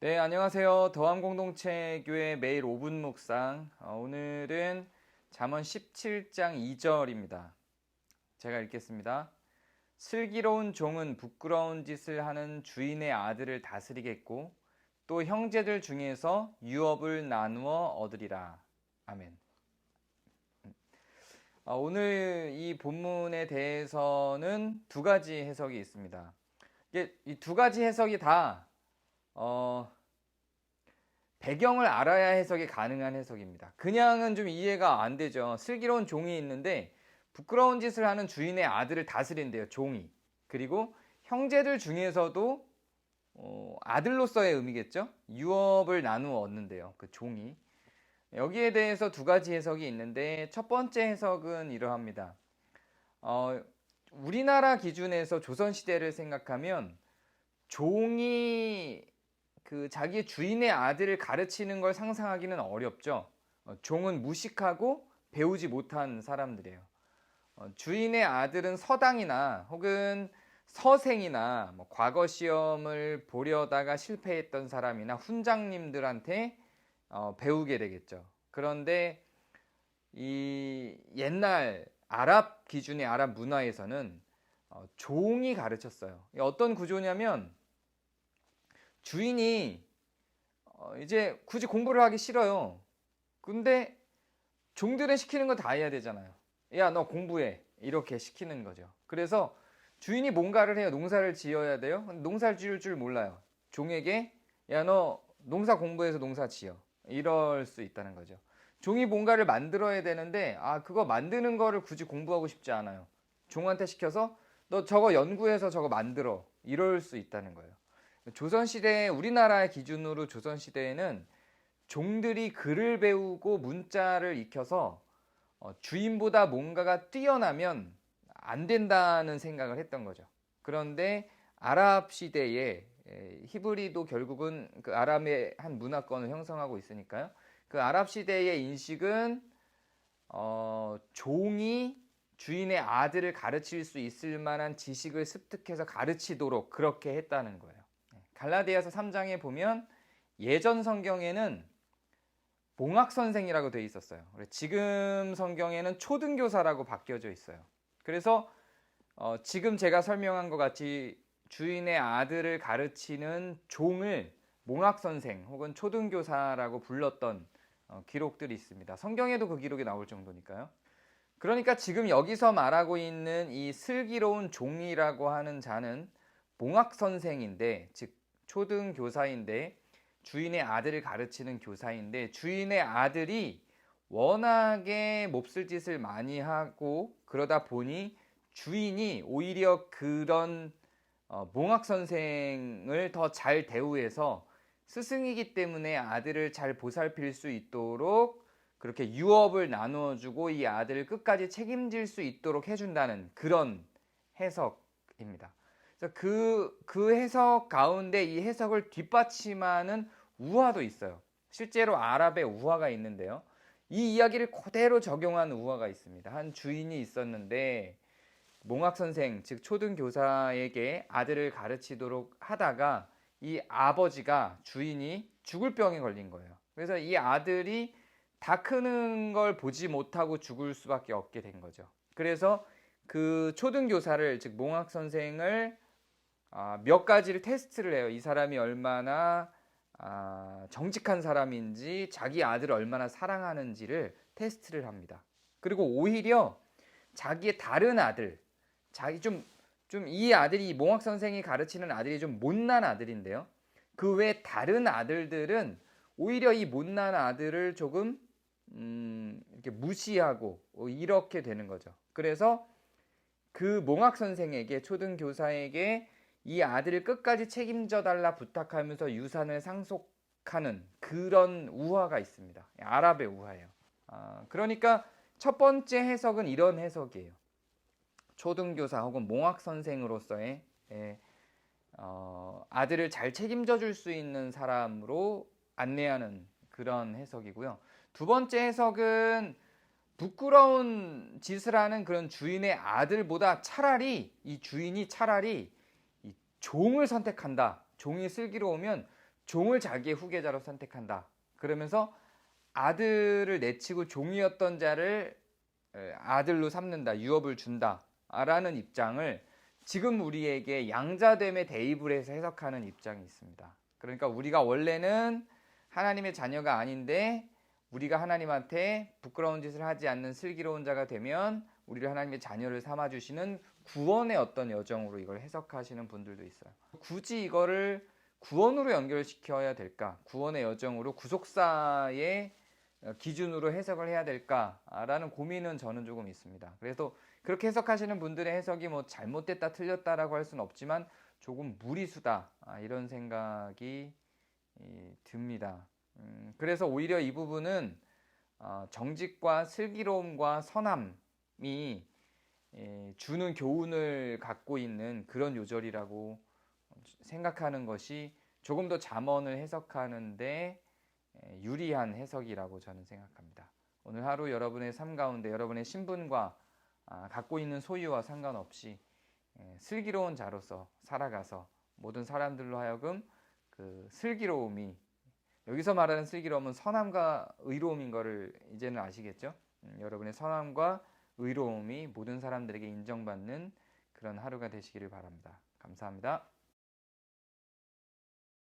네, 안녕하세요. 더함공동체 교회 매일 5분 묵상. 오늘은 잠언 17장 2절입니다. 제가 읽겠습니다. 슬기로운 종은 부끄러운 짓을 하는 주인의 아들을 다스리겠고 또 형제들 중에서 유업을 나누어 얻으리라. 아멘. 오늘 이 본문에 대해서는 두 가지 해석이 있습니다. 이 두 가지 해석이 다 배경을 알아야 해석이 가능한 해석입니다. 그냥은 좀 이해가 안 되죠. 슬기로운 종이 있는데 부끄러운 짓을 하는 주인의 아들을 다스린대요, 종이. 그리고 형제들 중에서도 아들로서의 의미겠죠. 유업을 나누어 얻는데요, 그 종이. 여기에 대해서 두 가지 해석이 있는데 첫 번째 해석은 이러합니다. 우리나라 기준에서 조선시대를 생각하면 종이 자기의 주인의 아들을 가르치는 걸 상상하기는 어렵죠. 종은 무식하고 배우지 못한 사람들이에요. 주인의 아들은 서당이나 혹은 서생이나 과거 시험을 보려다가 실패했던 사람이나 훈장님들한테 배우게 되겠죠. 그런데 이 옛날 아랍 기준의 아랍 문화에서는 종이 가르쳤어요. 어떤 구조냐면 주인이 이제 굳이 공부를 하기 싫어요. 근데 종들은 시키는 거 다 해야 되잖아요. 야, 너 공부해. 이렇게 시키는 거죠. 그래서 주인이 뭔가를 해요. 농사를 지어야 돼요. 농사를 지을 줄 몰라요. 종에게 야, 너 농사 공부해서 농사 지어. 이럴 수 있다는 거죠. 종이 뭔가를 만들어야 되는데 그거 만드는 거를 굳이 공부하고 싶지 않아요. 종한테 시켜서 너 저거 연구해서 저거 만들어. 이럴 수 있다는 거예요. 조선시대, 우리나라의 기준으로 조선시대에는 종들이 글을 배우고 문자를 익혀서 주인보다 뭔가가 뛰어나면 안 된다는 생각을 했던 거죠. 그런데 아랍 시대에 히브리도 결국은 그 아랍의 한 문화권을 형성하고 있으니까요. 그 아랍 시대의 인식은 종이 주인의 아들을 가르칠 수 있을 만한 지식을 습득해서 가르치도록 그렇게 했다는 거예요. 갈라디아서 3장에 보면 예전 성경에는 봉학 선생이라고 되어 있었어요. 지금 성경에는 초등교사라고 바뀌어져 있어요. 그래서 지금 제가 설명한 것 같이 주인의 아들을 가르치는 종을 봉학 선생 혹은 초등교사라고 불렀던 기록들이 있습니다. 성경에도 그 기록이 나올 정도니까요. 그러니까 지금 여기서 말하고 있는 이 슬기로운 종이라고 하는 자는 봉학 선생인데, 즉 초등교사인데 주인의 아들을 가르치는 교사인데 주인의 아들이 워낙에 몹쓸 짓을 많이 하고 그러다 보니 주인이 오히려 그런 몽학 선생을 더 잘 대우해서 스승이기 때문에 아들을 잘 보살필 수 있도록 그렇게 유업을 나누어주고 이 아들을 끝까지 책임질 수 있도록 해준다는 그런 해석입니다. 그래서 그 해석 가운데 이 해석을 뒷받침하는 우화도 있어요. 실제로 아랍에 우화가 있는데요. 이 이야기를 그대로 적용한 우화가 있습니다. 한 주인이 있었는데 몽학 선생, 즉 초등교사에게 아들을 가르치도록 하다가 이 아버지가 주인이 죽을 병에 걸린 거예요. 그래서 이 아들이 다 크는 걸 보지 못하고 죽을 수밖에 없게 된 거죠. 그래서 그 초등교사를, 즉 몽학 선생을 몇 가지를 테스트를 해요. 이 사람이 얼마나 정직한 사람인지, 자기 아들을 얼마나 사랑하는지를 테스트를 합니다. 그리고 오히려 자기의 다른 아들, 이 아들이, 몽학 선생이 가르치는 아들이 좀 못난 아들인데요. 그 외 다른 아들들은 오히려 이 못난 아들을 조금 이렇게 무시하고 이렇게 되는 거죠. 그래서 그 몽학 선생에게, 초등교사에게 이 아들을 끝까지 책임져 달라 부탁하면서 유산을 상속하는 그런 우화가 있습니다. 아랍의 우화예요. 그러니까 첫 번째 해석은 이런 해석이에요. 초등교사 혹은 몽학 선생으로서의 아들을 잘 책임져 줄 수 있는 사람으로 안내하는 그런 해석이고요. 두 번째 해석은 부끄러운 짓을 하는 그런 주인의 아들보다 이 주인이 차라리 이 종을 선택한다. 종이 슬기로우면 종을 자기의 후계자로 선택한다. 그러면서 아들을 내치고 종이었던 자를 아들로 삼는다. 유업을 준다. 라는 입장을 지금 우리에게 양자됨에 대입을 해서 해석하는 입장이 있습니다. 그러니까 우리가 원래는 하나님의 자녀가 아닌데 우리가 하나님한테 부끄러운 짓을 하지 않는 슬기로운 자가 되면 우리를 하나님의 자녀를 삼아주시는 구원의 어떤 여정으로 이걸 해석하시는 분들도 있어요. 굳이 이거를 구원으로 연결시켜야 될까? 구원의 여정으로 구속사의 기준으로 해석을 해야 될까라는 고민은 저는 조금 있습니다. 그래서 그렇게 해석하시는 분들의 해석이 뭐 잘못됐다 틀렸다라고 할 수는 없지만 조금 무리수다 이런 생각이 듭니다. 그래서 오히려 이 부분은 정직과 슬기로움과 선함이 주는 교훈을 갖고 있는 그런 요절이라고 생각하는 것이 조금 더 잠언을 해석하는데 유리한 해석이라고 저는 생각합니다. 오늘 하루 여러분의 삶 가운데 여러분의 신분과 갖고 있는 소유와 상관없이 슬기로운 자로서 살아가서 모든 사람들로 하여금 그 슬기로움이, 여기서 말하는 슬기로움은 선함과 의로움인 것을 이제는 아시겠죠? 여러분의 선함과 의로움이 모든 사람들에게 인정받는 그런 하루가 되시기를 바랍니다. 감사합니다.